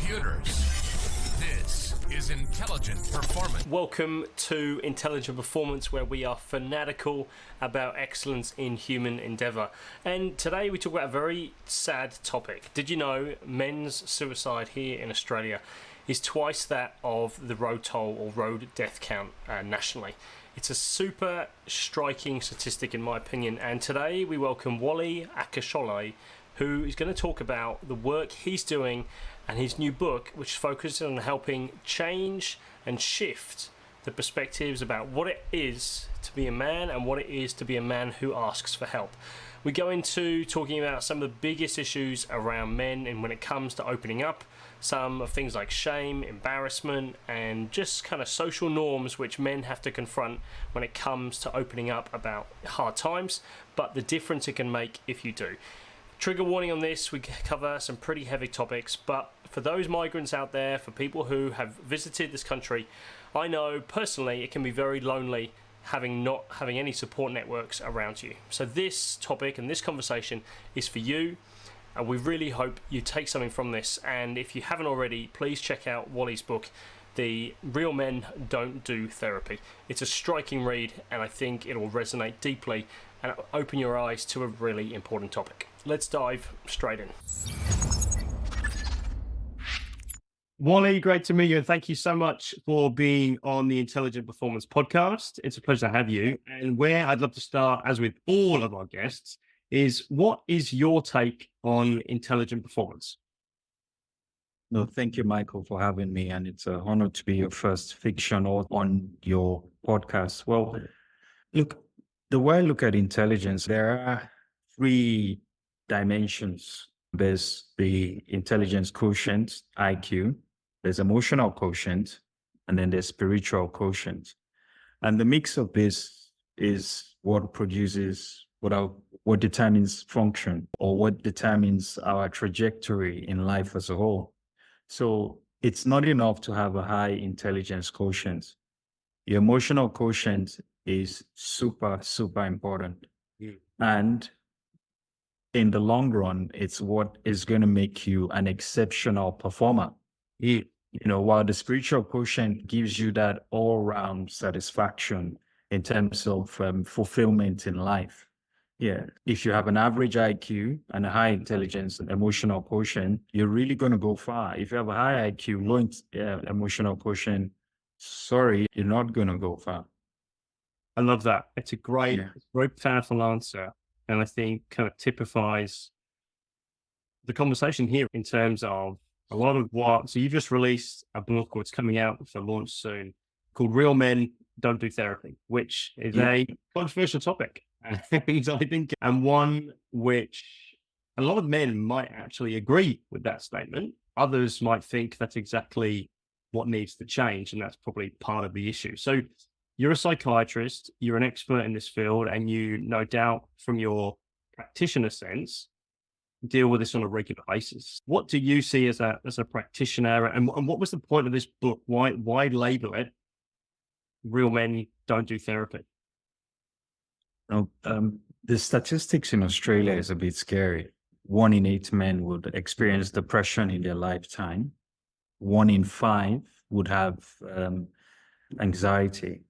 computers. This is Intelligent Performance. Welcome to Intelligent Performance, where we are fanatical about excellence in human endeavour. And today we talk about a very sad topic. Did you know men's suicide here in Australia is twice that of the road toll or road death count nationally? It's a super striking statistic in my opinion. And today we welcome Wally Akosile, who is going to talk about the work he's doing and his new book, which focuses on helping change and shift the perspectives about what it is to be a man and what it is to be a man who asks for help. We go into talking about some of the biggest issues around men and when it comes to opening up, some of things like shame, embarrassment, and just kind of social norms which men have to confront when it comes to opening up about hard times, but the difference it can make if you do. Trigger warning on this, we cover some pretty heavy topics, but for those migrants out there, for people who have visited this country, I know personally it can be very lonely not having any support networks around you. So this topic and this conversation is for you, and we really hope you take something from this. And if you haven't already, please check out Wally's book, The Real Men Don't Do Therapy. It's a striking read, and I think it'll resonate deeply and open your eyes to a really important topic. Let's dive straight in. Wally, great to meet you, and thank you so much for being on the Intelligent Performance podcast. It's a pleasure to have you. And where I'd love to start, as with all of our guests, is what is your take on intelligent performance? No, thank you, Michael, for having me. And it's an honor to be your first fiction on your podcast. Well, look, the way I look at intelligence, there are three dimensions. There's the intelligence quotient, IQ, there's emotional quotient, and then there's spiritual quotient. And the mix of this is what produces what determines function, or what determines our trajectory in life as a whole. So it's not enough to have a high intelligence quotient. Your emotional quotient is super, super important. And in the long run, it's what is going to make you an exceptional performer. While the spiritual quotient gives you that all-round satisfaction in terms of fulfillment in life. Yeah, if you have an average IQ and a high intelligence and emotional quotient, you're really going to go far. If you have a high IQ, low emotional quotient, sorry, you're not going to go far. I love that. It's a great, very powerful answer. And I think kind of typifies the conversation here in terms of a lot of so you've just released a book, or it's coming out for launch soon, called Real Men Don't Do Therapy, which is a controversial topic. I think, and one which a lot of men might actually agree with that statement. Others might think that's exactly what needs to change, and that's probably part of the issue. So you're a psychiatrist, you're an expert in this field, and you, no doubt, from your practitioner sense, deal with this on a regular basis. What do you see as a practitioner, and what was the point of this book? Why label it Real Men Don't Do Therapy? The statistics in Australia is a bit scary. 1 in 8 men would experience depression in their lifetime. 1 in 5 would have anxiety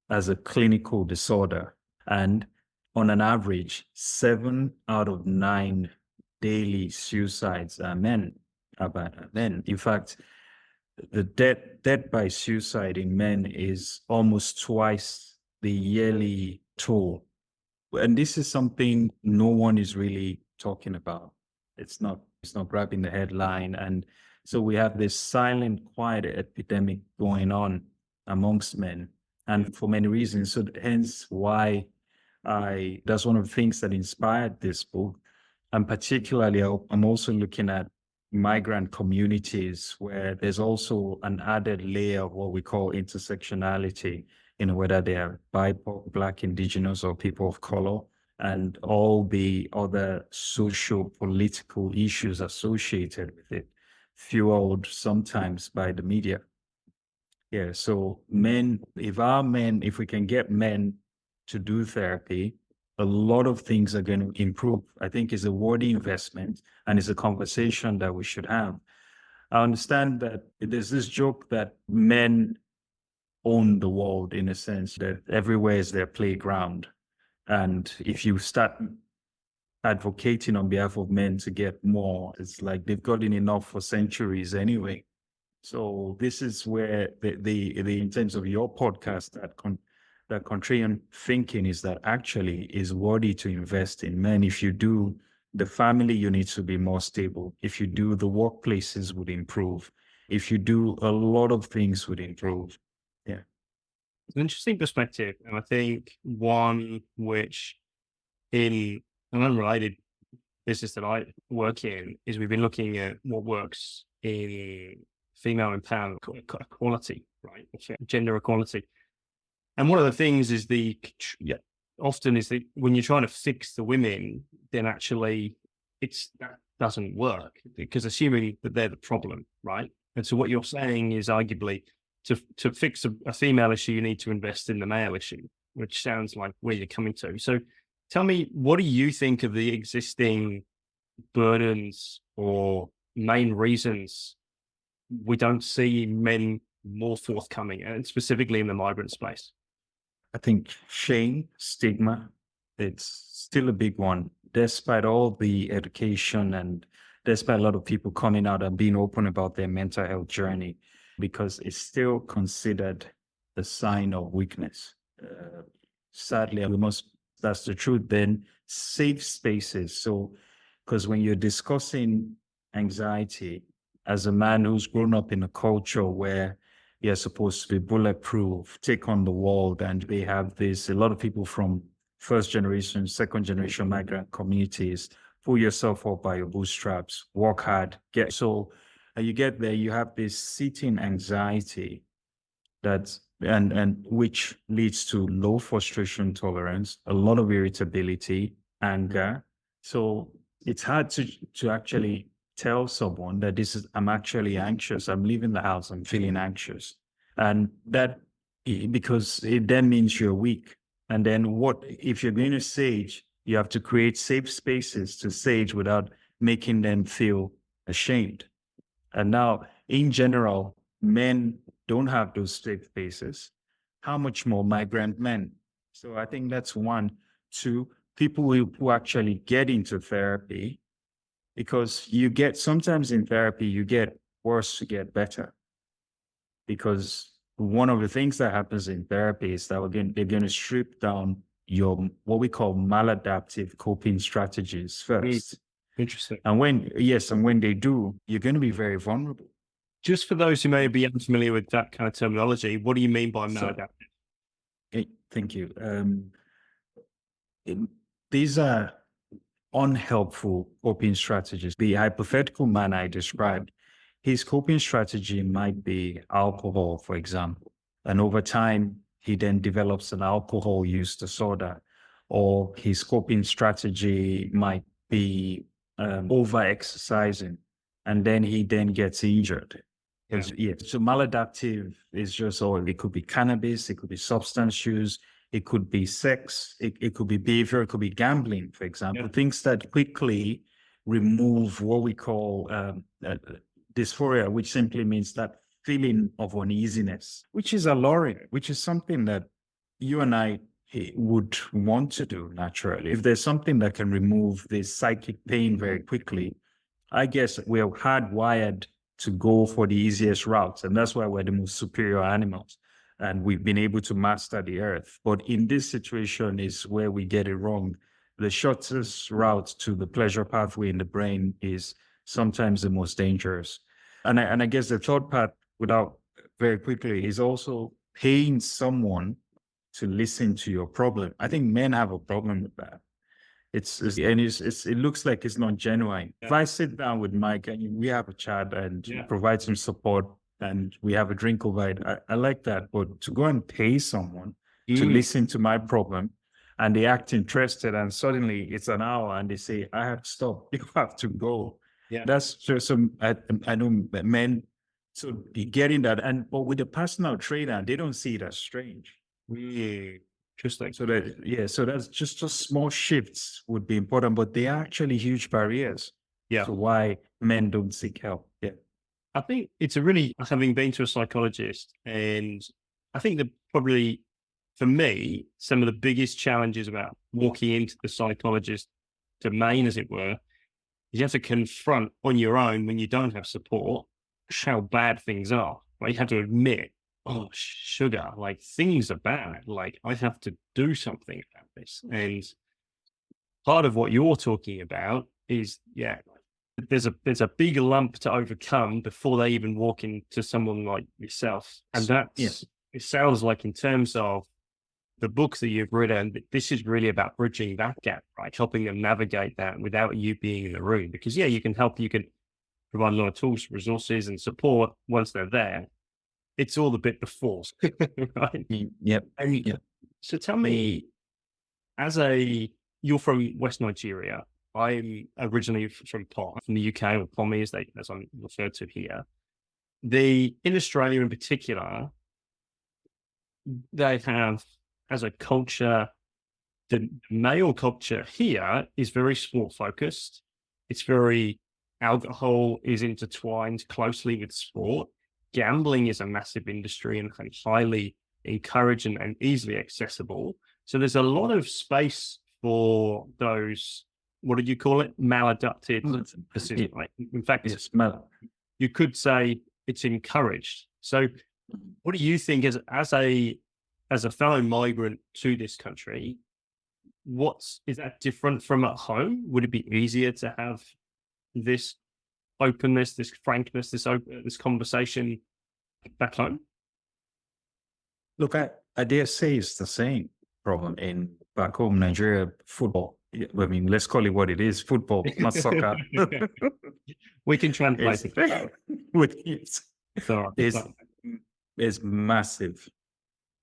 as a clinical disorder. And on an average, 7 out of 9 daily suicides are men. In fact, the death by suicide in men is almost twice the yearly toll. And this is something no one is really talking about. It's not grabbing the headline. And so we have this silent, quiet epidemic going on amongst men, and for many reasons. So hence why that's one of the things that inspired this book. And particularly, I'm also looking at migrant communities where there's also an added layer of what we call intersectionality, whether they are BIPOC, Black, Indigenous, or people of color, and all the other socio-political issues associated with it, fueled sometimes by the media. Yeah, so if we can get men to do therapy, a lot of things are going to improve. I think it's a worthy investment, and it's a conversation that we should have. I understand that there's this joke that men own the world in a sense, that everywhere is their playground. And if you start advocating on behalf of men to get more, it's like they've gotten enough for centuries anyway. So this is where the intent of your podcast, that contrarian thinking, is that actually is worthy to invest in men. If you do, the family units will be more stable. If you do, the workplaces would improve. If you do, a lot of things would improve. Yeah. It's an interesting perspective, and I think one which in an unrelated business that I work in is we've been looking at what works in female empowerment equality, right? Gender equality. And one of the things is often is that when you're trying to fix the women, then actually that doesn't work, because assuming that they're the problem, right? And so what you're saying is arguably to fix a female issue, you need to invest in the male issue, which sounds like where you're coming to. So tell me, what do you think of the existing burdens or main reasons we don't see men more forthcoming, and specifically in the migrant space? I think shame, stigma, it's still a big one, despite all the education and despite a lot of people coming out and being open about their mental health journey, because it's still considered a sign of weakness. Sadly, that's the truth. Then safe spaces. So, because when you're discussing anxiety as a man who's grown up in a culture where you're supposed to be bulletproof, take on the world, and they have this, a lot of people from first generation, second generation migrant communities, pull yourself up by your bootstraps, work hard, you get there, you have this sitting anxiety and which leads to low frustration tolerance, a lot of irritability, anger. So it's hard to actually tell someone that I'm actually anxious. I'm leaving the house, I'm feeling anxious. And because it then means you're weak. And then if you're going to sage, you have to create safe spaces to sage without making them feel ashamed. And now, in general, men don't have those safe spaces. How much more migrant men? So I think that's one. Two, people who actually get into therapy, because sometimes in therapy, you get worse to get better. Because one of the things that happens in therapy is that they're going to strip down your, what we call maladaptive coping strategies first. Interesting. And when they do, you're going to be very vulnerable. Just for those who may be unfamiliar with that kind of terminology, what do you mean by maladaptive? Thank you. These are unhelpful coping strategies. The hypothetical man I described, his coping strategy might be alcohol, for example. And over time, he then develops an alcohol use disorder, or his coping strategy might be over-exercising, and then he then gets injured. Yeah. So maladaptive is just it could be cannabis, it could be substance use, it could be sex, it could be behavior, it could be gambling, for example, things that quickly remove what we call dysphoria, which simply means that feeling of uneasiness, which is alluring, which is something that you and I would want to do naturally. If there's something that can remove this psychic pain very quickly, I guess we're hardwired to go for the easiest routes. And that's why we're the most superior animals. And we've been able to master the earth. But in this situation is where we get it wrong. The shortest route to the pleasure pathway in the brain is sometimes the most dangerous. And I guess the third part, very quickly, is also paying someone to listen to your problem. I think men have a problem with that. It looks like it's not genuine. Yeah. If I sit down with Mike and we have a chat and provide some support and we have a drink over it, I like that. But to go and pay someone to listen to my problem and they act interested and suddenly it's an hour and they say, I have to stop, you have to go. Yeah. That's just I know men, so getting that. But with a personal trainer, they don't see it as strange. Really? Interesting. So that's just small shifts would be important, but they are actually huge barriers to why men don't seek help. Yeah. I think it's a really, having been to a psychologist, and I think that probably for me, some of the biggest challenges about walking into the psychologist domain, as it were, is you have to confront on your own when you don't have support how bad things are. Like you have to admit, oh, sugar, like things are bad. Like I have to do something about this. And part of what you're talking about is, yeah, there's a big lump to overcome before they even walk into someone like yourself. And Yes. it sounds like in terms of the books that you've written, this is really about bridging that gap, right? Helping them navigate that without you being in the room. Because yeah, you can help, you can provide a lot of tools, resources, and support once they're there. It's all the bit before, right? Yep. And Yep. so tell me, you're from West Nigeria. I'm originally from the UK, or Pommy as I'm referred to here. In Australia in particular, they have, as a culture, the male culture here is very sport focused. It's very, alcohol is intertwined closely with sport. Gambling is a massive industry and highly encouraged and easily accessible. So there's a lot of space for those, what did you call it? Maladapted decisions, right? In fact, Yes. you could say it's encouraged. So what do you think as a fellow migrant to this country, is that different from at home? Would it be easier to have this openness, this frankness, this conversation back home? Look, I dare say it's the same problem in back home, Nigeria, football. I mean, let's call it what it is, football, not soccer. We can translate it. It's massive,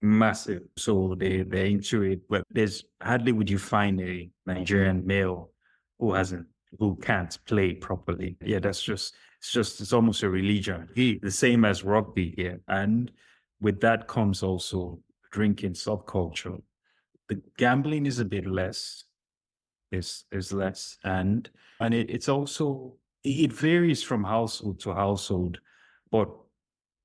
massive. So they're into it. Well, there's hardly would you find a Nigerian male who can't play properly. Yeah, it's almost a religion. The same as rugby here. And with that comes also drinking subculture. The gambling is a bit less, is less. And it's also, it varies from household to household. But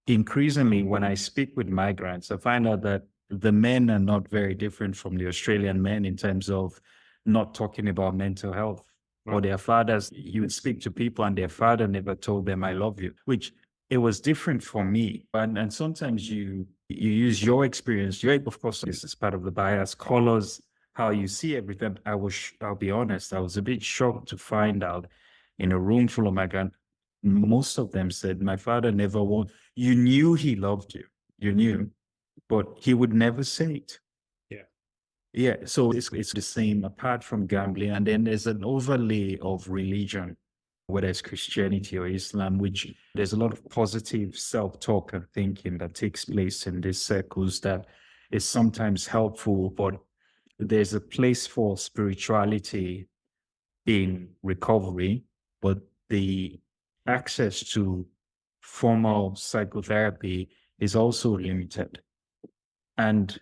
increasingly, when I speak with migrants, I find out that the men are not very different from the Australian men in terms of not talking about mental health. Or their fathers, you would speak to people and their father never told them, I love you, which it was different for me. And sometimes you use your experience, of course, this is part of the bias, colors how you see everything. I'll be honest, I was a bit shocked to find out in a room full of migrants, most of them said, my father never won. You knew he loved you. You knew, but he would never say it. Yeah, so it's the same apart from gambling. And then there's an overlay of religion, whether it's Christianity or Islam, which there's a lot of positive self-talk and thinking that takes place in these circles that is sometimes helpful, but there's a place for spirituality in recovery, but the access to formal psychotherapy is also limited. And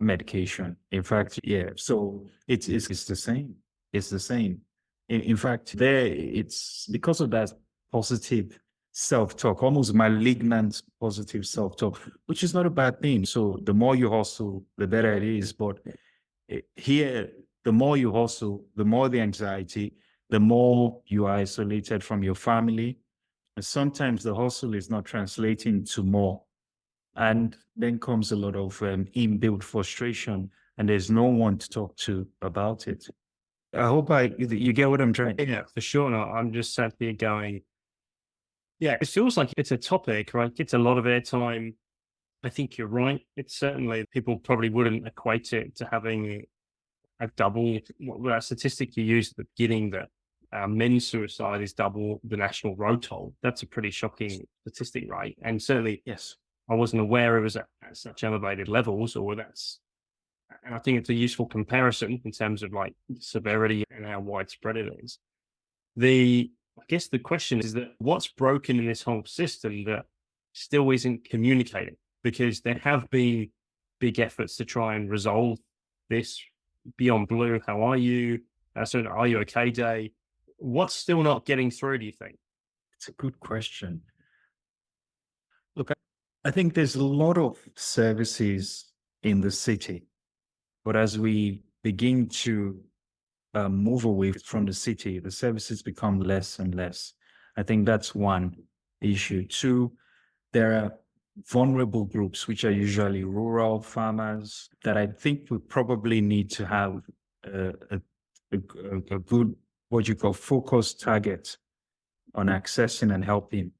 medication. In fact, yeah. So it's the same. It's the same. In fact, it's because of that positive self-talk, almost malignant positive self-talk, which is not a bad thing. So the more you hustle, the better it is. But here, the more you hustle, the more the anxiety, the more you are isolated from your family. And sometimes the hustle is not translating to more. And then comes a lot of inbuilt frustration, and there's no one to talk to about it. I hope you get what I'm trying. Yeah, for sure. No, I'm just sat here going, yeah, it feels like it's a topic, right? Gets a lot of airtime. I think you're right. It's certainly, people probably wouldn't equate it to having a double, that statistic you used at the beginning, that men's suicide is double the national road toll. That's a pretty shocking statistic, right? And certainly, Yes. I wasn't aware it was at such elevated levels, and I think it's a useful comparison in terms of like severity and how widespread it is. I guess the question is that what's broken in this whole system that still isn't communicated? Because there have been big efforts to try and resolve this. Beyond Blue, how are you? Are you okay day? What's still not getting through, do you think? It's a good question. Look, I think there's a lot of services in the city, but as we begin to move away from the city, the services become less and less. I think that's one issue. Two, there are vulnerable groups, which are usually rural farmers, that I think we probably need to have a good, what you call, focused target on accessing and helping.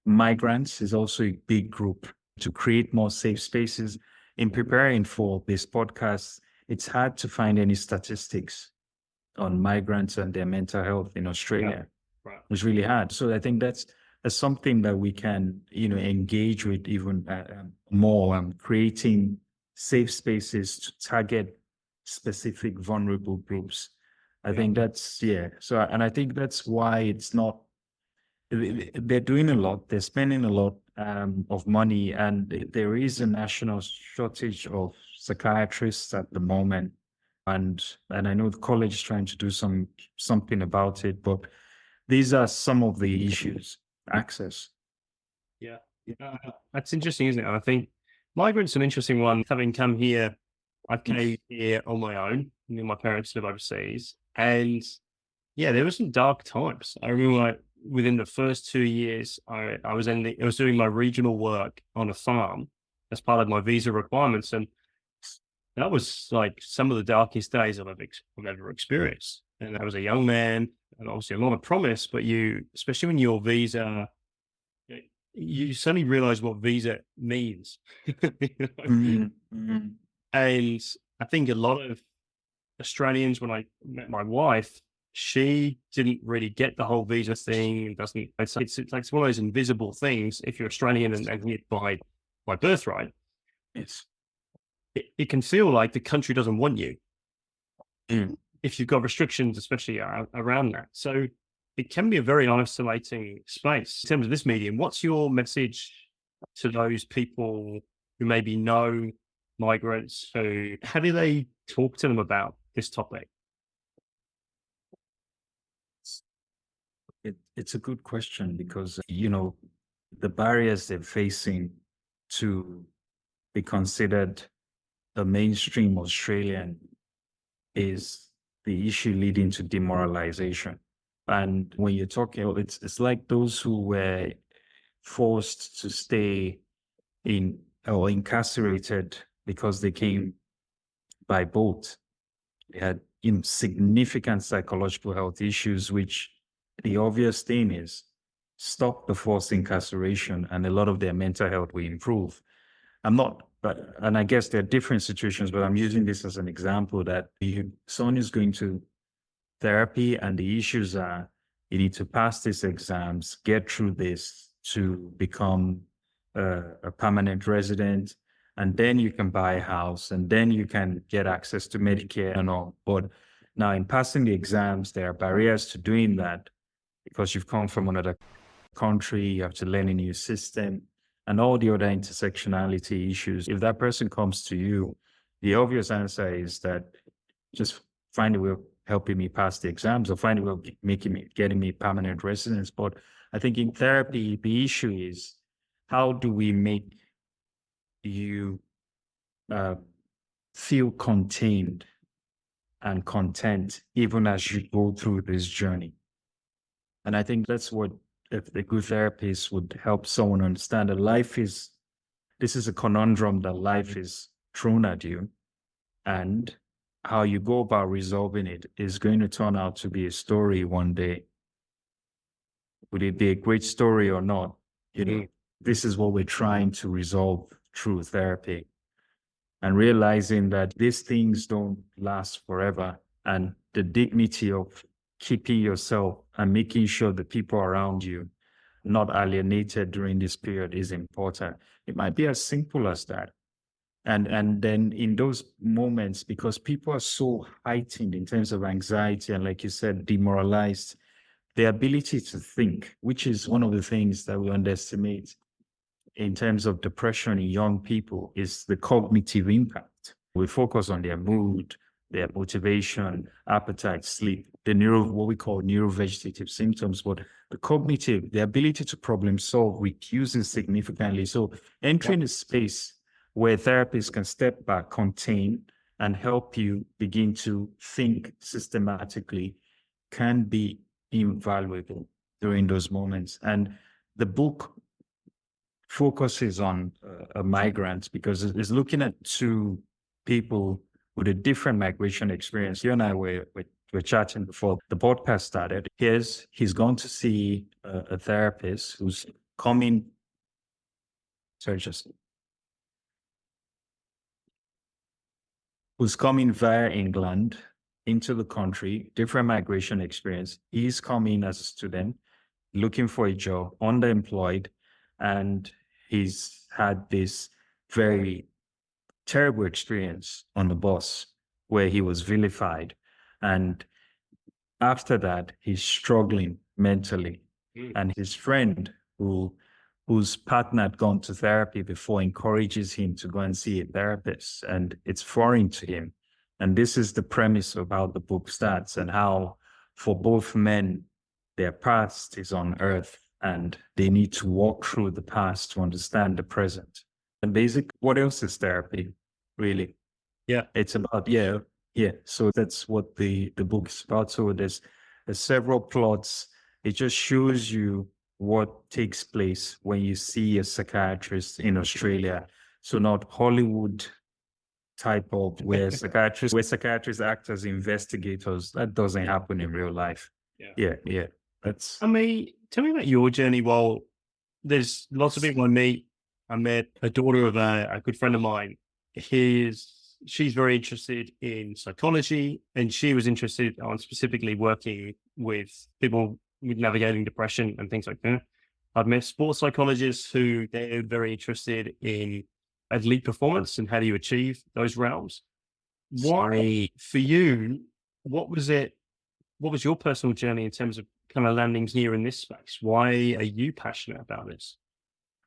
Migrants is also a big group to create more safe spaces. In preparing for this podcast, it's hard to find any statistics on migrants and their mental health in Australia. Yeah, right. It's really hard. So I think that's something that we can, engage with even more, creating safe spaces to target specific vulnerable groups. I think that's, So, and I think that's why it's not, they're doing a lot, they're spending a lot of money, and there is a national shortage of psychiatrists at the moment. And I know the college is trying to do something about it, but these are some of the issues. Access. Yeah. That's interesting, isn't it? And I think migrants are an interesting one. Having come here, I came here on my own. My parents live overseas. And yeah, there were some dark times. I remember like within the first 2 years, I was doing my regional work on a farm as part of my visa requirements. And that was like some of the darkest days I've ever experienced. And I was a young man, and obviously a lot of promise, but especially when your visa, you suddenly realize what visa means. And I think a lot of Australians, when I met my wife, she didn't really get the whole visa thing. It's like one of those invisible things. If you're Australian and here by birthright, it can feel like the country doesn't want you. If you've got restrictions, especially around that. So it can be a very isolating space. In terms of this medium, what's your message to those people who maybe know migrants? How do they talk to them about this topic? It's a good question because, the barriers they're facing to be considered a mainstream Australian is the issue leading to demoralization. And when you're talking, it's like those who were forced to stay in or incarcerated because they came by boat. They had significant psychological health issues, which the obvious thing is stop the forced incarceration and a lot of their mental health will improve. And I guess there are different situations, but I'm using this as an example that someone is going to therapy and the issues are, you need to pass these exams, get through this to become a permanent resident, and then you can buy a house, and then you can get access to Medicare and all. But now in passing the exams, there are barriers to doing that because you've come from another country, you have to learn a new system, and all the other intersectionality issues. If that person comes to you, the obvious answer is that just find a way of helping me pass the exams or find a way of getting me permanent residence. But I think in therapy, the issue is how do we make you feel contained and content even as you go through this journey? And I think that's what if a good therapist would help someone understand that this is a conundrum that life is thrown at you, and how you go about resolving it is going to turn out to be a story one day. Would it be a great story or not? This is what we're trying to resolve through therapy, and realizing that these things don't last forever, and the dignity of keeping yourself and making sure the people around you not alienated during this period is important. It might be as simple as that. And then in those moments, because people are so heightened in terms of anxiety and, like you said, demoralized, the ability to think, which is one of the things that we underestimate in terms of depression in young people, is the cognitive impact. We focus on their mood, their motivation, appetite, sleep, what we call neurovegetative symptoms, but the cognitive, the ability to problem solve reduces significantly. So entering a space where therapists can step back, contain, and help you begin to think systematically can be invaluable during those moments. And the book focuses on migrants because it's looking at two people with a different migration experience. You and I were chatting before the podcast started. He's gone to see a therapist who's coming. Who's coming via England into the country, different migration experience. He's coming as a student, looking for a job, underemployed, and he's had this very terrible experience on the bus where he was vilified. And after that, he's struggling mentally. And his friend whose partner had gone to therapy before encourages him to go and see a therapist, and it's foreign to him. And this is the premise of how the book starts, and how for both men, their past is on earth and they need to walk through the past to understand the present. And basically, what else is therapy, really? Yeah. It's about, yeah. So that's what the book is about. So there's several plots. It just shows you what takes place when you see a psychiatrist in Australia. So not Hollywood type of where psychiatrists act as investigators. That doesn't happen in real life. Yeah. That's. I mean, tell me about your journey. Well, there's lots of people I meet. I met a daughter of a good friend of mine. She's very interested in psychology, and she was interested on specifically working with people with navigating depression and things like that. I've met sports psychologists who they're very interested in elite performance and how do you achieve those realms. Why, for you, what was your personal journey in terms of kind of landing here in this space? Why are you passionate about this?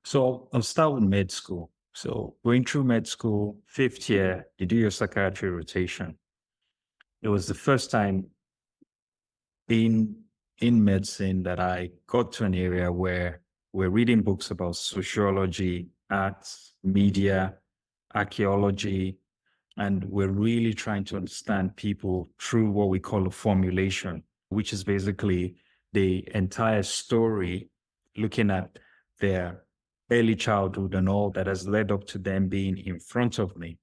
So I'll start with med school. So going through med school, 5th year, you do your psychiatry rotation. It was the first time being in medicine that I got to an area where we're reading books about sociology, arts, media, archaeology, and we're really trying to understand people through what we call a formulation, which is basically the entire story, looking at their early childhood and all that has led up to them being in front of me.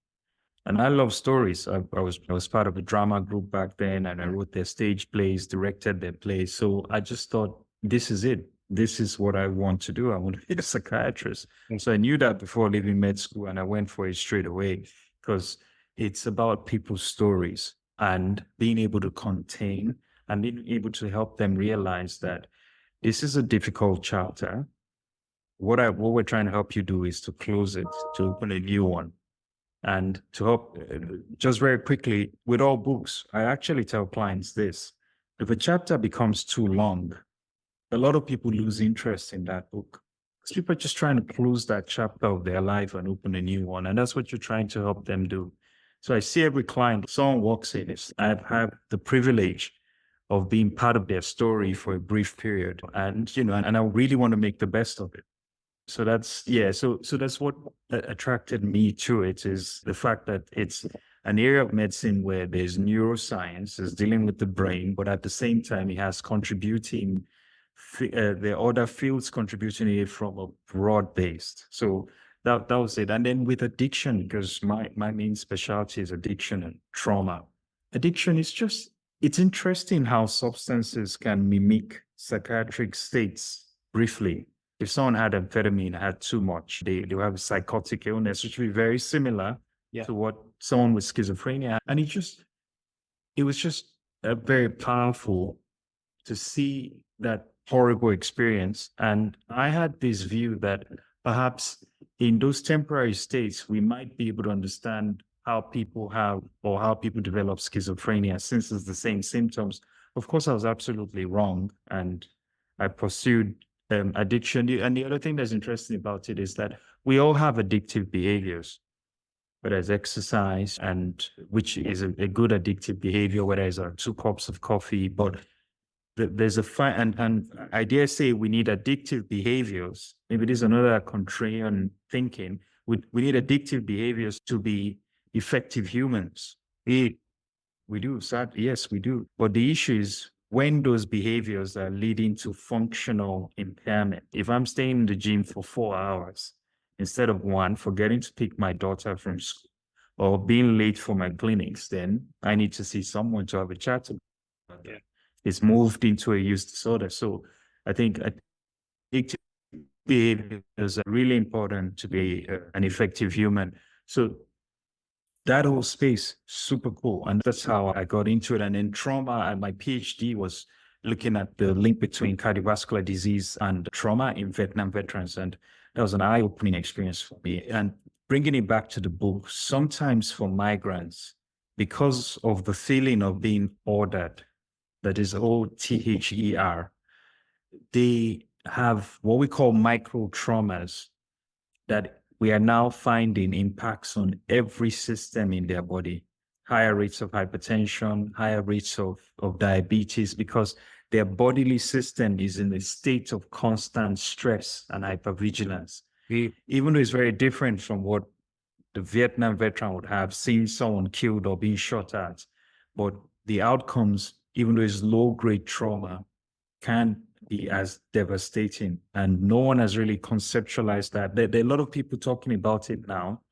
And I love stories. I was part of a drama group back then, and I wrote their stage plays, directed their plays. So I just thought, this is it. This is what I want to do. I want to be a psychiatrist. And so I knew that before leaving med school, and I went for it straight away because it's about people's stories and being able to contain and being able to help them realize that this is a difficult chapter. What we're trying to help you do is to close it, to open a new one. And to help, just very quickly, with all books, I actually tell clients this: if a chapter becomes too long, a lot of people lose interest in that book because people are just trying to close that chapter of their life and open a new one. And that's what you're trying to help them do. So I see every client, someone walks in, I've had the privilege of being part of their story for a brief period. And, and I really want to make the best of it. So that's what attracted me to it, is the fact that it's an area of medicine where there's neuroscience, is dealing with the brain, but at the same time, it has contributing, the other fields contributing it from a broad base. So that was it. And then with addiction, because my main specialty is addiction and trauma. Addiction is it's interesting how substances can mimic psychiatric states briefly. If someone had amphetamine, had too much, they have a psychotic illness, which would be very similar to what someone with schizophrenia. And it was just very powerful to see that horrible experience. And I had this view that perhaps in those temporary states, we might be able to understand how people have or how people develop schizophrenia, since it's the same symptoms. Of course, I was absolutely wrong, and I pursued addiction. And the other thing that's interesting about it is that we all have addictive behaviors. whether it's exercise, and which is a good addictive behavior, whether it's 2 cups of coffee. But there's a fine, and I dare say we need addictive behaviors. Maybe this is another contrarian thinking. We need addictive behaviors to be effective humans. We do, sadly, yes, we do. But the issue is when those behaviors are leading to functional impairment. If I'm staying in the gym for 4 hours instead of 1, forgetting to pick my daughter from school or being late for my clinics, then I need to see someone to have a chat about that. It's moved into a use disorder. So I think addictive behaviors are really important to be an effective human. So that whole space, super cool. And that's how I got into it. And in trauma, and my PhD was looking at the link between cardiovascular disease and trauma in Vietnam veterans. And that was an eye-opening experience for me. And bringing it back to the book, sometimes for migrants, because of the feeling of being ordered, that is OTHER, they have what we call micro traumas that we are now finding impacts on every system in their body. Higher rates of hypertension, higher rates of diabetes, because their bodily system is in a state of constant stress and hypervigilance. Even though it's very different from what the Vietnam veteran would have, seen someone killed or being shot at. But the outcomes, even though it's low-grade trauma, can be as devastating. And no one has really conceptualized that. There are a lot of people talking about it now.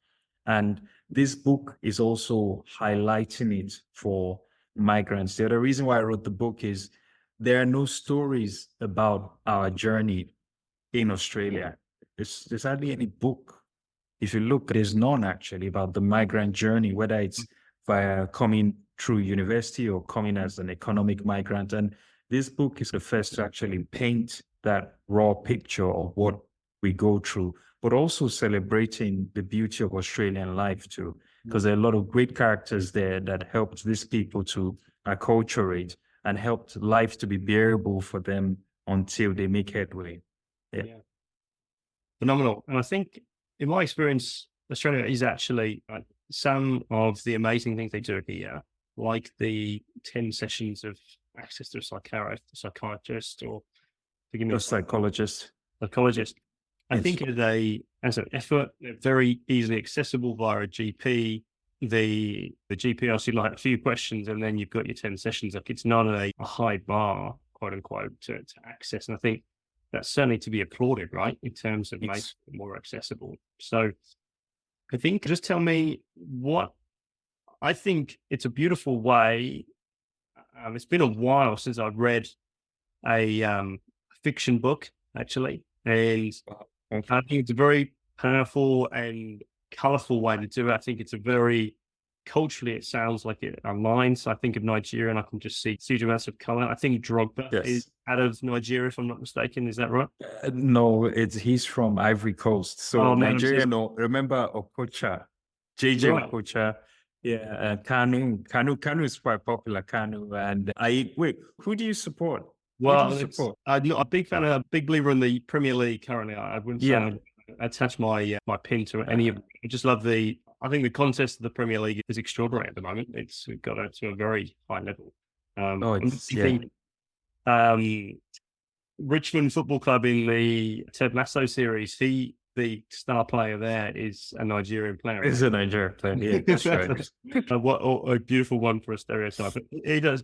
And this book is also highlighting it for migrants. The other reason why I wrote the book is there are no stories about our journey in Australia. There's hardly any book. If you look, there's none actually about the migrant journey, whether it's via coming through university or coming as an economic migrant. And this book is the first to actually paint that raw picture of what we go through, but also celebrating the beauty of Australian life too, because there are a lot of great characters there that helped these people to acculturate and helped life to be bearable for them until they make headway. Yeah. Phenomenal. And I think, in my experience, Australia is actually some of the amazing things they do here, like the 10 sessions of access to a psychiatrist, or forgive me, A psychologist. I think as an effort, they're very easily accessible via a GP. The GP asks you like a few questions, and then you've got your 10 sessions. Like, it's not a high bar, quote unquote, to access. And I think that's certainly to be applauded, right, in terms of making it more accessible. So I think, just tell me what, I think it's a beautiful way. It's been a while since I've read a fiction book, actually. And I think it's a very powerful and colorful way to do it. I think it's a very, culturally, it sounds like it aligns. I think of Nigeria and I can just see huge amounts of color. I think Drogba is out of Nigeria, if I'm not mistaken. Is that right? No, he's from Ivory Coast. So Nigeria, no, remember Okocha, JJ Okocha. Yeah, Kanu is quite popular, Kanu. And wait, who do you support? Well, I'm a big fan, a big believer in the Premier League currently. I wouldn't say I attach my pin to any of it. I just love I think the contest of the Premier League is extraordinary at the moment. It's got to a very high level. Richmond Football Club in the Ted Lasso series, the star player there is a Nigerian player. Is a Nigerian player, yeah, that's right. What a beautiful one for a stereotype.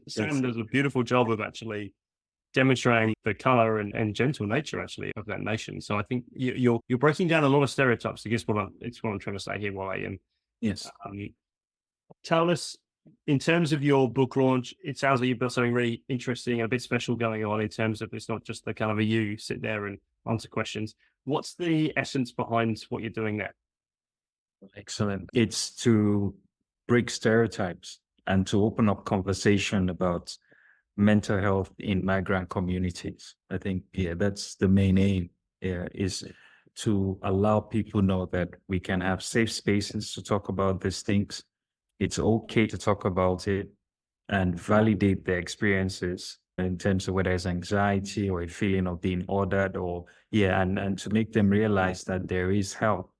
Sam does a beautiful job of actually demonstrating the color and gentle nature actually of that nation. So I think you're breaking down a lot of stereotypes. I guess it's what I'm trying to say here, Wally. And yes, tell us, in terms of your book launch, it sounds like you've got something really interesting, a bit special going on in terms of it's not just the kind of you sit there and answer questions. What's the essence behind what you're doing there? Excellent. It's to break stereotypes and to open up conversation about mental health in migrant communities. I think, that's the main aim, is to allow people know that we can have safe spaces to talk about these things. It's okay to talk about it and validate their experiences in terms of whether it's anxiety or a feeling of being ordered and to make them realize that there is help.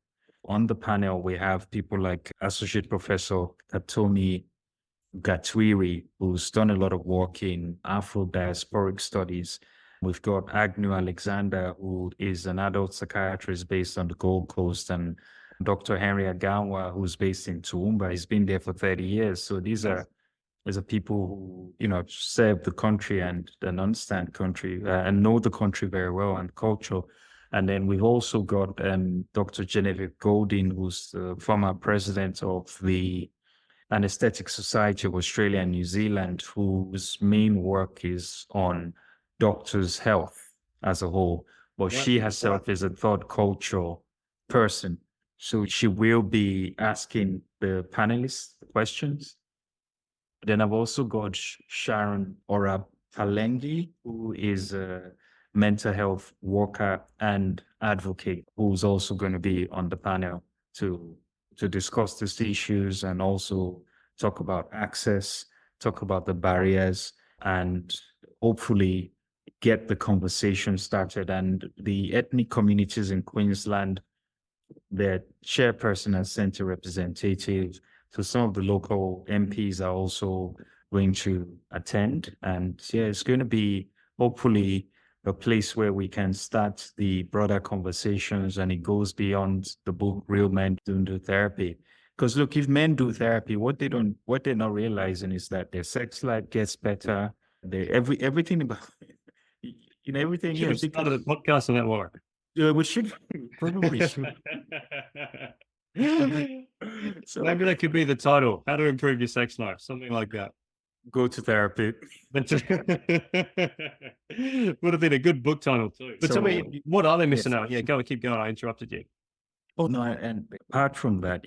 on the panel, we have people like Associate Professor Katomi Gatwiri, who's done a lot of work in Afro-diasporic studies. We've got Agnew Alexander, who is an adult psychiatrist based on the Gold Coast, and Dr. Henry Aganwa, who's based in Toowoomba. He's been there for 30 years. So these are people who, serve the country and understand country and know the country very well and culture. And then we've also got Dr. Genevieve Golding, who's the former president of the Anesthetic Society of Australia and New Zealand, whose main work is on doctors' health as a whole. But she herself is a third culture person. So she will be asking the panelists questions. Then I've also got Sharon Orab Kalengi, who is a mental health worker and advocate, who's also going to be on the panel to discuss these issues and also talk about access, talk about the barriers, and hopefully get the conversation started. And the ethnic communities in Queensland, their chairperson has sent a representative. So some of the local MPs are also going to attend. And yeah, it's going to be hopefully a place where we can start the broader conversations, and it goes beyond the book Real Men Don't Do Therapy. Because look, if men do therapy, what they're not realizing is that their sex life gets better. Everything about everything. You should have started a podcast on that, Warren. We should probably should. So maybe that could be the title: "How to Improve Your Sex Life," something like that. Go to therapy. Would have been a good book title too. But tell me, what are they missing out? Yeah, keep going. I interrupted you. Oh no, and apart from that,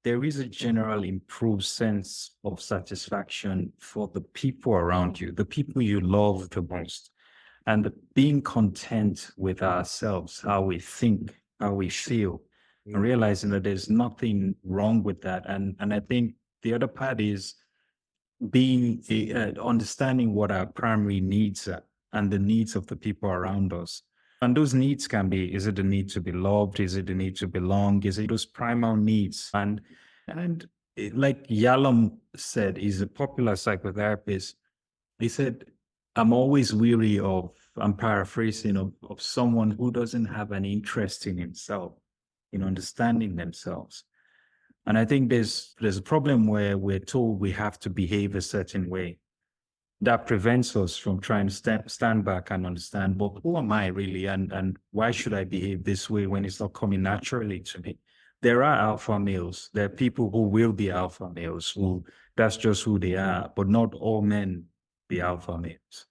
there is a general improved sense of satisfaction for the people around you, the people you love the most, and being content with ourselves, how we think, how we feel, and realizing that there's nothing wrong with that. And I think the other part is being understanding what our primary needs are and the needs of the people around us. And those needs can be, is it the need to be loved? Is it the need to belong? Is it those primal needs? And like Yalom said, he's a popular psychotherapist. He said, I'm always weary of, I'm paraphrasing, of someone who doesn't have an interest in himself, in understanding themselves. And I think there's a problem where we're told we have to behave a certain way. That prevents us from trying to stand back and understand, but who am I really? And why should I behave this way when it's not coming naturally to me? There are alpha males. There are people who will be alpha males, who that's just who they are, but not all men be alpha males.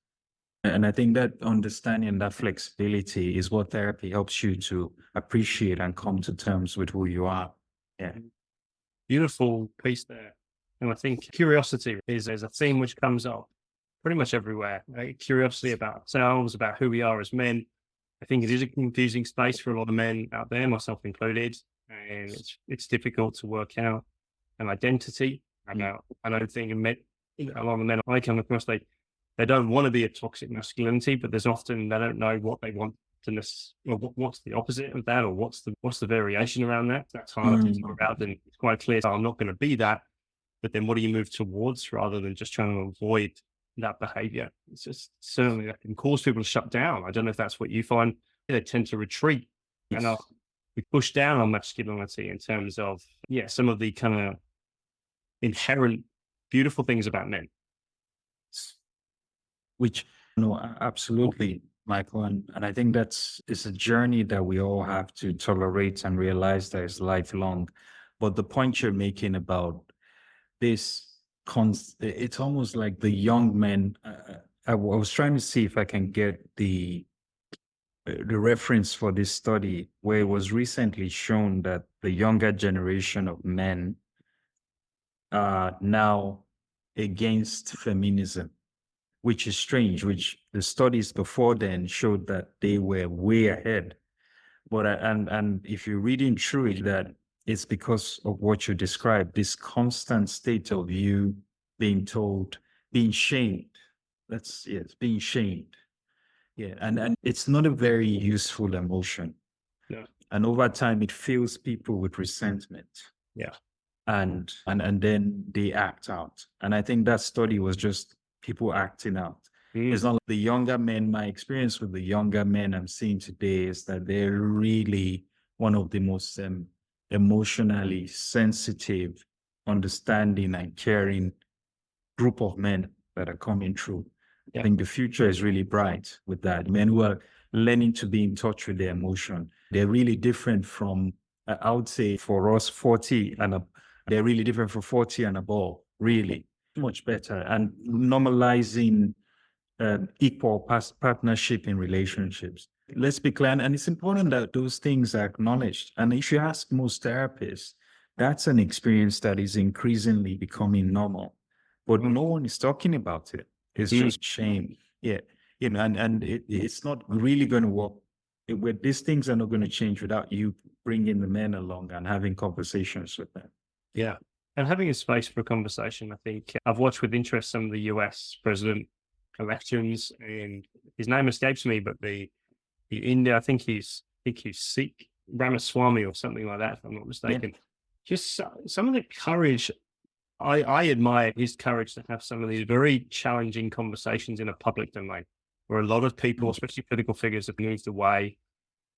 And I think that understanding, that flexibility is what therapy helps you to appreciate and come to terms with who you are. Yeah. Beautiful piece there. And I think curiosity is a theme which comes up pretty much everywhere. Right? Curiosity about ourselves, about who we are as men. I think it is a confusing space for a lot of men out there, myself included. And it's difficult to work out an identity about. I don't think a lot of men I come across, they don't want to be a toxic masculinity, but there's often they don't know what they want to what's the opposite of that, or what's the variation around that. That's harder to talk about. Then it's quite clear, so I'm not going to be that. But then what do you move towards rather than just trying to avoid that behavior? It's just certainly that can cause people to shut down. I don't know if that's what you find. They tend to retreat. Yes. And we push down on masculinity in terms of, some of the kind of inherent beautiful things about men. Which, absolutely, Michael. And I think it's a journey that we all have to tolerate and realize that it's lifelong. But the point you're making about this, it's almost like the young men. I was trying to see if I can get the reference for this study, where it was recently shown that the younger generation of men are now against feminism, which is strange, which the studies before then showed that they were way ahead. But and if you're reading through it, that it's because of what you described, this constant state of you being told, being shamed. Being shamed. Yeah, and it's not a very useful emotion. No. And over time, it fills people with resentment. Yeah. And then they act out. And I think that study was just people acting out. It's not like the younger men. My experience with the younger men I'm seeing today is that they're really one of the most emotionally sensitive, understanding, and caring group of men that are coming through. I think the future is really bright with that. Men who are learning to be in touch with their emotion. They're really different from, I would say, for us, 40 and up. They're really different from 40 and above, really much better. And normalizing equal partnership in relationships. Let's be clear, and it's important that those things are acknowledged. And if you ask most therapists, that's an experience that is increasingly becoming normal. But no one is talking about it. It's just shame. Yeah. And it's not really going to work. These things are not going to change without you bringing the men along and having conversations with them. Yeah. And having a space for a conversation. I think I've watched with interest some of the US president elections, and his name escapes me, but the India, I think he's Sikh, Ramaswamy or something like that, if I'm not mistaken. Yeah. Just some of the courage. I admire his courage to have some of these very challenging conversations in a public domain, where a lot of people, especially political figures, have moved away,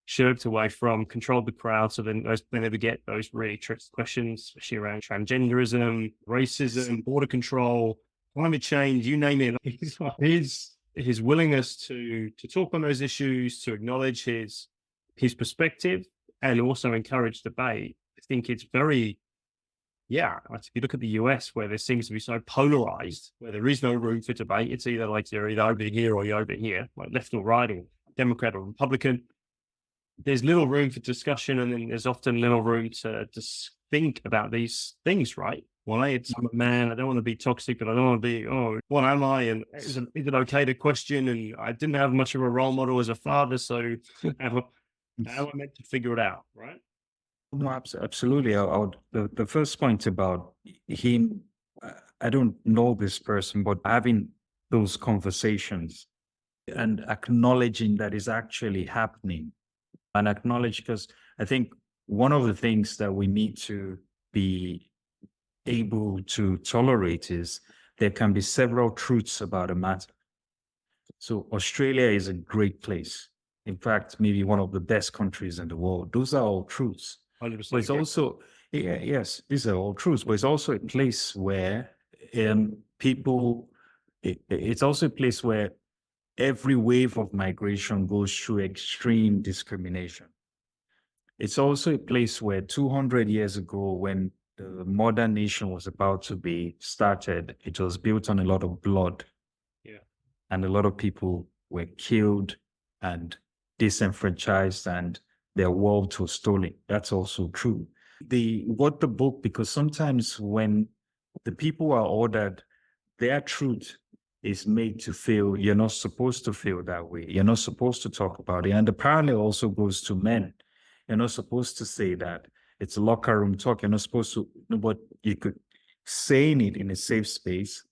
shirked away from, controlled the crowd, so then they never get those really tricky questions, especially around transgenderism, racism, border control, climate change, you name it. His willingness to talk on those issues, to acknowledge his perspective, and also encourage debate. I think it's very, if you look at the US, where there seems to be so polarized, where there is no room for debate, it's either like you're either over here or you're over here, like left or right, or Democrat or Republican. There's little room for discussion, and then there's often little room to just think about these things, right? Well, I'm a man, I don't want to be toxic, but I don't want to be, what am I? And is it okay to question? And I didn't have much of a role model as a father, so how am I meant to figure it out, right? No, absolutely. The first point about him, I don't know this person, but having those conversations and acknowledging that is actually happening, and acknowledge, because I think one of the things that we need to be able to tolerate is there can be several truths about a matter. So Australia is a great place. In fact, maybe one of the best countries in the world. Those are all truths. 100%. But it's also, yes, these are all truths, but it's also a place where it's also a place where every wave of migration goes through extreme discrimination. It's also a place where 200 years ago, when the modern nation was about to be started, it was built on a lot of blood. Yeah. And a lot of people were killed and disenfranchised, and their wealth was stolen. That's also true. Because sometimes when the people are ordered, their truth is made to feel you're not supposed to feel that way. You're not supposed to talk about it. And the parallel also goes to men. You're not supposed to say that. It's a locker room talk. You're not supposed to, but you could saying it in a safe space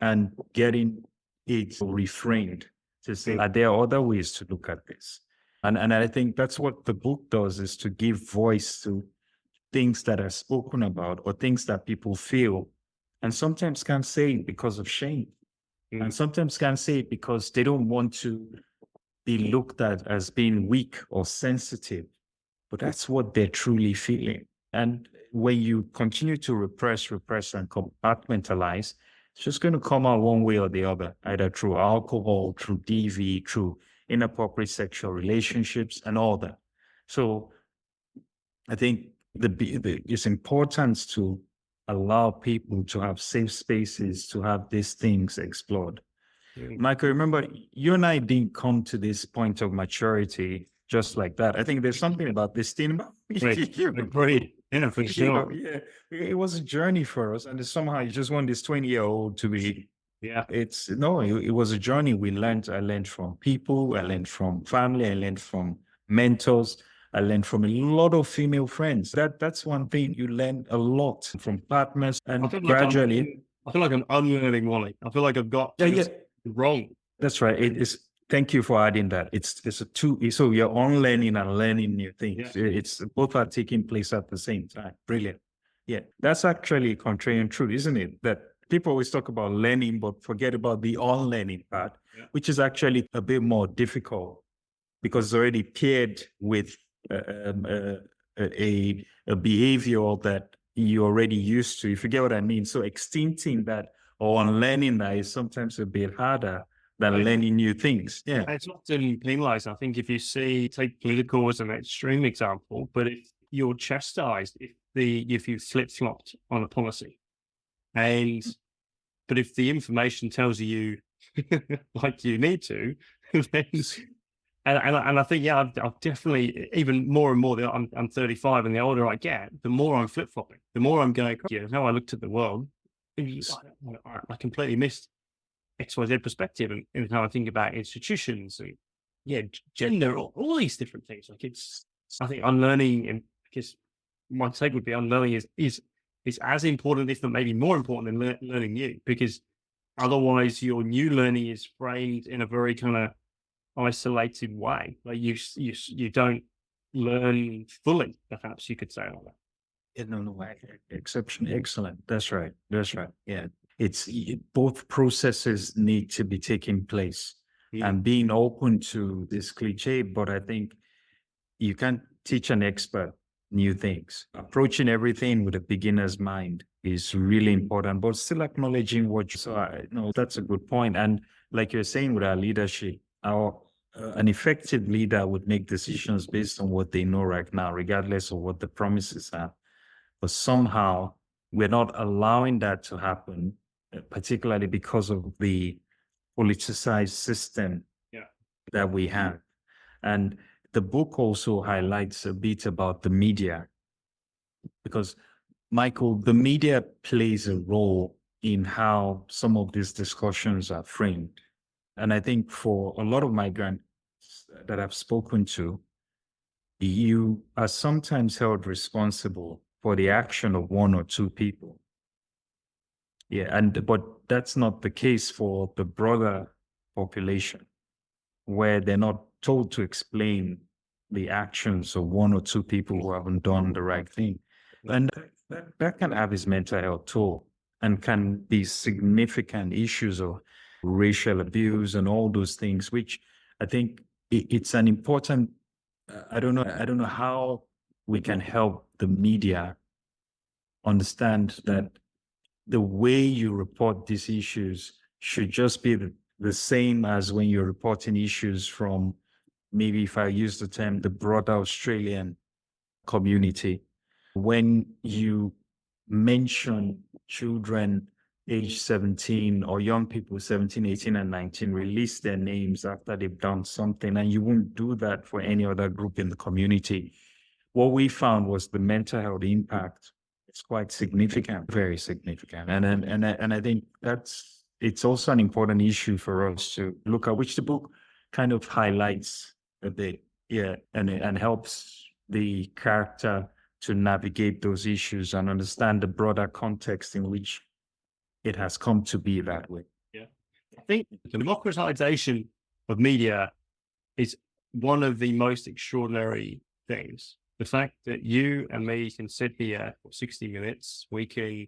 and getting it reframed to say, are there other ways to look at this? And I think that's what the book does, is to give voice to things that are spoken about or things that people feel, and sometimes can't say it because of shame. And sometimes can't say it because they don't want to be looked at as being weak or sensitive. But that's what they're truly feeling. And when you continue to repress, and compartmentalize, it's just going to come out one way or the other, either through alcohol, through DV, through inappropriate sexual relationships, and all that. So I think it's important to allow people to have safe spaces to have these things explored. Michael, remember, you and I didn't come to this point of maturity just like that. I think there's something about this thing. Agreed. Yeah, for sure. It was a journey for us, and somehow you just want this 20-year-old to be. Yeah, it was a journey. I learned from people, I learned from family, I learned from mentors, I learned from a lot of female friends. That's one thing, you learn a lot from partners, and gradually. I feel like I'm unlearning, Wally. I feel like I've got wrong. That's right. It is. Thank you for adding that. It's a two. So you're unlearning and learning new things. Yeah. It's both are taking place at the same time. Brilliant. Yeah, that's actually a contrarian truth, isn't it? That people always talk about learning, but forget about the unlearning part, which is actually a bit more difficult because it's already paired with a behavior that you're already used to. If you get what I mean. So extincting that or unlearning that is sometimes a bit harder than learning new things. Yeah. And it's often penalized. I think if you take political as an extreme example, but if you're chastised if you flip-flopped on a policy, but if the information tells you like you need to, then, and I think I've definitely even more and more. I'm 35, and the older I get, the more I'm flip-flopping, the more I'm going. How I looked at the world, I completely missed XYZ perspective and how I think about institutions and gender, all these different things. Like I think unlearning, and because my take would be unlearning is as important, if not maybe more important than learning new, because otherwise your new learning is framed in a very kind of isolated way. Like you don't learn fully, perhaps you could say like that. Excellent. That's right. Yeah. Both processes need to be taking place and being open to this cliche, but I think you can't teach an expert new things. Approaching everything with a beginner's mind is really important, but still acknowledging that's a good point. And like you're saying with our leadership, an effective leader would make decisions based on what they know right now, regardless of what the promises are. But somehow we're not allowing that to happen, particularly because of the politicized system that we have. And the book also highlights a bit about the media, because, Michael, the media plays a role in how some of these discussions are framed. And I think for a lot of migrants that I've spoken to, you are sometimes held responsible for the action of one or two people. Yeah, but that's not the case for the broader population, where they're not told to explain the actions of one or two people who haven't done the right thing. And that can have its mental health toll and can be significant issues of racial abuse and all those things, which I think it's an important, I don't know how we can help the media understand that the way you report these issues should just be the same as when you're reporting issues from, maybe if I use the term, the broader Australian community. When you mention children age 17 or young people 17, 18, and 19 release their names after they've done something, and you won't do that for any other group in the community. What we found was the mental health impact is quite significant, very significant. And I think it's also an important issue for us to look at, which the book kind of highlights a bit, and helps the character to navigate those issues and understand the broader context in which it has come to be that way. Yeah. I think the democratization of media is one of the most extraordinary things. The fact that you and me can sit here for 60 minutes, we can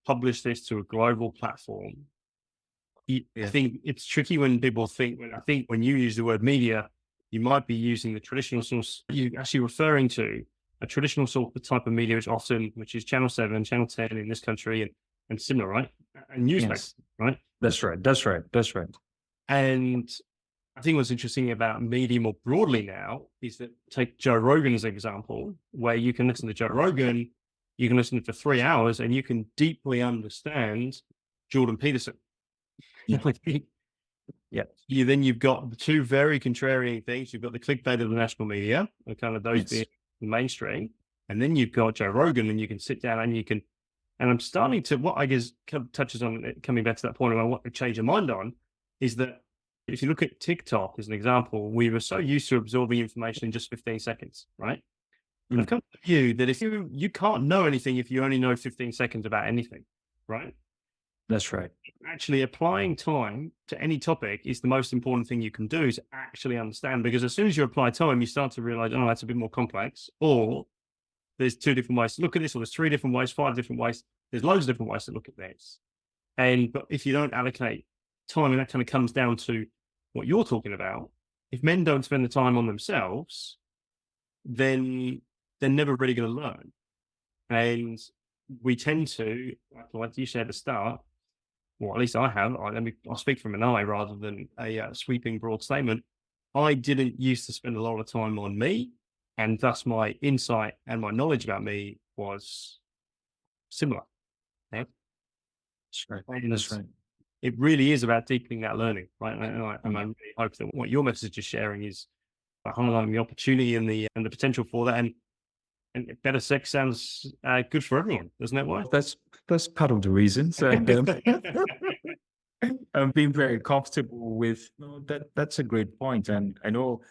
publish this to a global platform. I think it's tricky when people think when you use the word media, you might be using the traditional source. You're actually referring to a traditional sort of type of media, which is Channel 7, Channel 10 in this country, and similar, right? And newspapers, right? That's right. And I think what's interesting about media more broadly now is that, take Joe Rogan as an example, where you can listen to Joe Rogan, you can listen for 3 hours, and you can deeply understand Jordan Peterson. Then you've got the two very contrarian things. You've got the clickbait of the national media, and kind of those being the mainstream, and then you've got Joe Rogan, and you can sit down and you can. And I'm starting to, what I guess touches on, coming back to that point, I want to change your mind on, is that if you look at TikTok as an example, we were so used to absorbing information in just 15 seconds, right? And I've come to the view that if you can't know anything if you only know 15 seconds about anything, right? That's right. Actually, applying time to any topic is the most important thing you can do, is actually understand, because as soon as you apply time, you start to realize, oh, that's a bit more complex, or there's 2 different ways to look at this, or there's 3 different ways, 5 different ways. There's loads of different ways to look at this. But if you don't allocate time, and that kind of comes down to what you're talking about, if men don't spend the time on themselves, then they're never really going to learn. And we tend to, like you said at the start, or at least I have, I'll speak from an I rather than a sweeping broad statement. I didn't used to spend a lot of time on me, and thus my insight and my knowledge about me was similar. Yeah? That's right. And That's right. it really is about deepening that learning, right? And I really hope that what your message is sharing is highlighting the opportunity and the potential for that. And better sex sounds good for everyone, doesn't that why? That's part of the reasons. I'm being very comfortable with that's a great point. And I know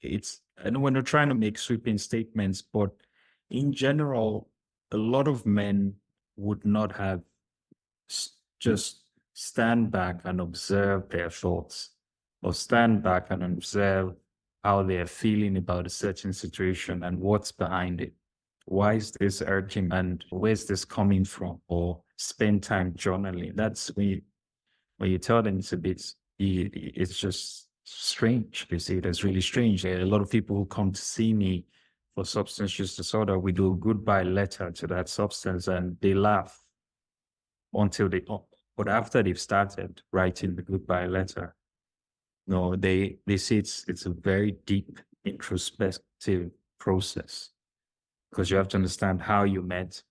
when we're trying to make sweeping statements, but in general, a lot of men would not have just stand back and observe their thoughts, or stand back and observe how they're feeling about a certain situation and what's behind it. Why is this urging, and where's this coming from? Or spend time journaling. That's when you tell them it's just strange. They say that's really strange. There are a lot of people who come to see me for substance use disorder. We do a goodbye letter to that substance, and they laugh until but after they've started writing the goodbye letter, they say it's a very deep introspective process, because you have to understand how you met,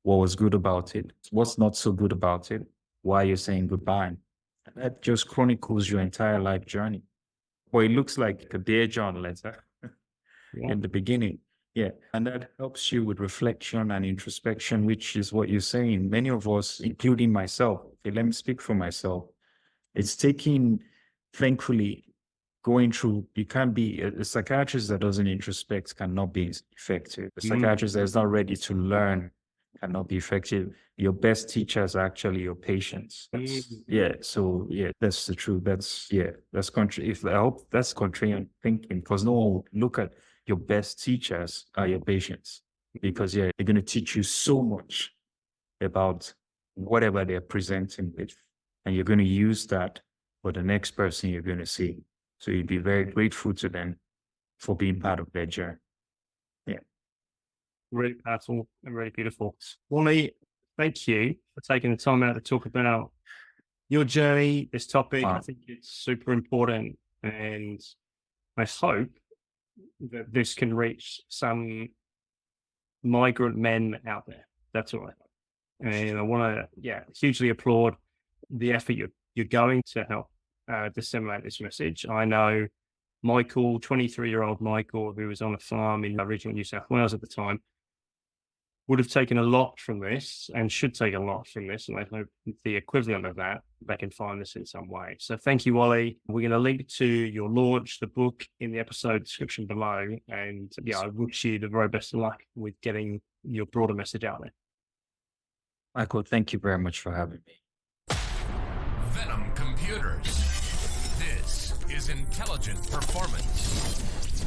what was good about it, what's not so good about it, why you're saying goodbye. And that just chronicles your entire life journey. Well, it looks like a Dear John letter in the beginning. Yeah. And that helps you with reflection and introspection, which is what you're saying. Many of us, including myself, okay, let me speak for myself. It's taking, thankfully, going through, you can't be a psychiatrist that doesn't introspect cannot be effective. A psychiatrist that is not ready to learn cannot be effective. Your best teachers are actually your patients. So that's the truth. That's contrary. I hope that's contrarian thinking, because no one will look at your best teachers are your patients, because they're going to teach you so much about whatever they're presenting with, and you're going to use that for the next person you're going to see. So you'd be very grateful to them for being part of their journey. Yeah. Really powerful and really beautiful. Wally, thank you for taking the time out to talk about your journey, this topic. I think it's super important, and I hope that this can reach some migrant men out there. That's all. And I want to, hugely applaud the effort you're going to help disseminate this message. I know Michael, 23-year-old Michael, who was on a farm in regional New South Wales at the time, would have taken a lot from this, and should take a lot from this. And I hope the equivalent of that, they can find this in some way. So thank you, Wally. We're going to link to your launch, the book, in the episode description below. And I wish you the very best of luck with getting your broader message out there. Michael, thank you very much for having me. Venom Computers. This is Intelligent Performance.